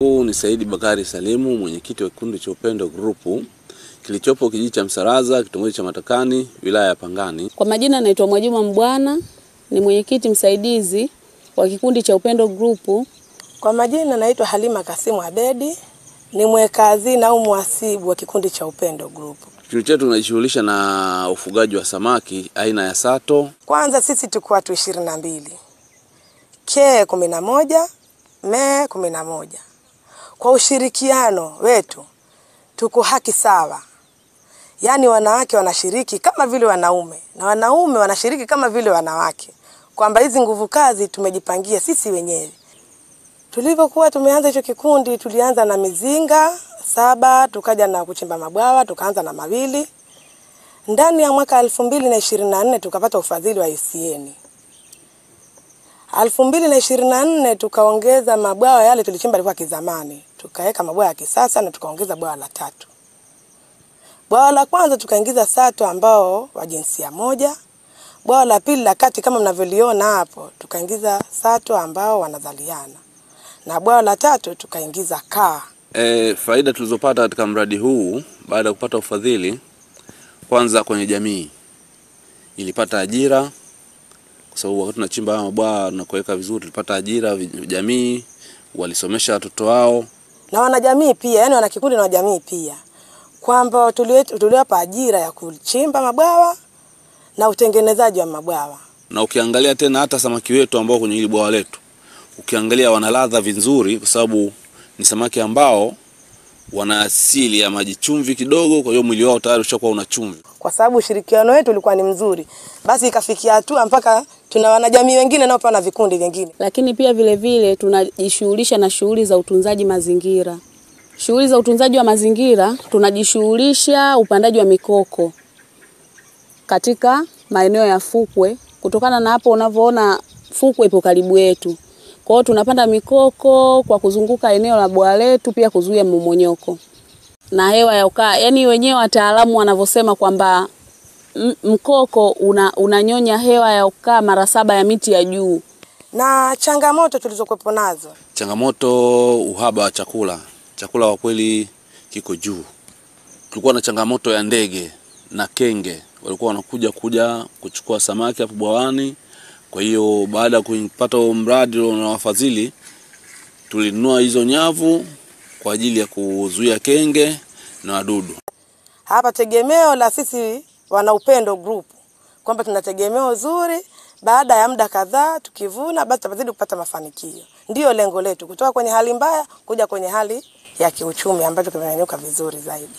Huu ni Saidi Bakari Salimu, mwenyekiti wa kikundi cha Upendo Group kilichopo kijiji cha Msaraza, kitongoji cha Matakani, wilaya ya Pangani. Kwa majina naitwa Mwajuma Mbwana, ni mwenyekiti msaidizi wa kikundi cha Upendo Group. Kwa majina naitwa Halima Kasimu Abedi, ni mweka hazina au muhasibu wa kikundi cha Upendo Group. Kikundi chetu tunajishughulisha na ufugaji wa samaki aina ya sato. Kwanza sisi tuko watu 22. Ke 11, me 11. Kwa ushirikiano wetu tuko haki sawa. Yaani wanawake wanashiriki kama vile wanaume na wanaume wanashiriki kama vile wanawake. Kwamba hizi nguvu kazi tumejipangia sisi wenyewe. Tulipokuwa tumeanza hicho kikundi tulianza na mizinga 7, tukaja na kuchimba mabwawa, tukaanza na 2. Ndani ya mwaka 2024 tukapata ufadhili wa UCN. 2024 tukaongeza mabwawa yale tulichimba yalikuwa kizamani. Tukaweka mabwawa ya kisasa na tukaongeza bwawa la 3. Bwawa la kwanza tukaingiza sato ambao wa jinsia moja. Bwawa la pili la kati kama mnavyoliona hapo tukaingiza sato ambao wanazaliana. Na bwawa la 3 tukaingiza kaa. Faida tulizopata katika mradi huu baada ya kupata ufadhili, kwanza kwenye jamii ilipata ajira, kwa sababu wakati tunachimba mabwawa na kuweka vizuri tulipata ajira, jamii walisomesha watoto wao na wanajamii pia, yani wana kikundi na wanajamii pia, kwamba tuliwapa ajira ya kuchimba mabwawa na utengenezaji wa mabwawa. Na ukiangalia tena hata samaki wetu ambao kwenye hili bwawa letu, ukiangalia wana ladha vizuri kwa sababu ni samaki ambao wana asili ya maji chumvi kidogo, kwa hiyo mwili wao tayari ushakuwa una chumvi. Kwa sababu ushirikiano wetu ulikuwa ni mzuri, basi ikafikia hatua mpaka tuna wanajamii wengine nao pana vikundi vingine. Lakini pia vile vile tunajishughulisha na shughuli za utunzaji mazingira. Shughuli za utunzaji wa mazingira tunajishughulisha upandaji wa mikoko katika maeneo ya fukwe. Kutokana na hapo unavyoona fukwe ipo karibu yetu. Kwa hiyo tunapanda mikoko kwa kuzunguka eneo la bwawa letu, pia kuzuia mmomonyoko na hewa ya ukaa. Yaani wenyewe wataalamu wanavyosema kwamba mkoko unanyonya hewa ya ukaa mara 7 ya miti ya juu. Na changamoto tulizokuwepo nazo. Changamoto uhaba wa chakula. Chakula kwa kweli kiko juu. Tulikuwa na changamoto ya ndege na kenge. Walikuwa wanakuja kuchukua samaki hapo bwawani. Kwa hiyo baada ya kupata mradi na wafadhili tulinunua hizo nyavu kwa ajili ya kuzuia kenge na wadudu. Hapa tegemeo la sisi wana Upendo Group kwamba tuna tegemeo zuri, baada ya muda kadhaa tukivuna basi tutazidi kupata mafanikio. Ndio lengo letu, kutoka kwenye hali mbaya kuja kwenye hali ya kiuchumi ambacho kimenyanyuka vizuri zaidi.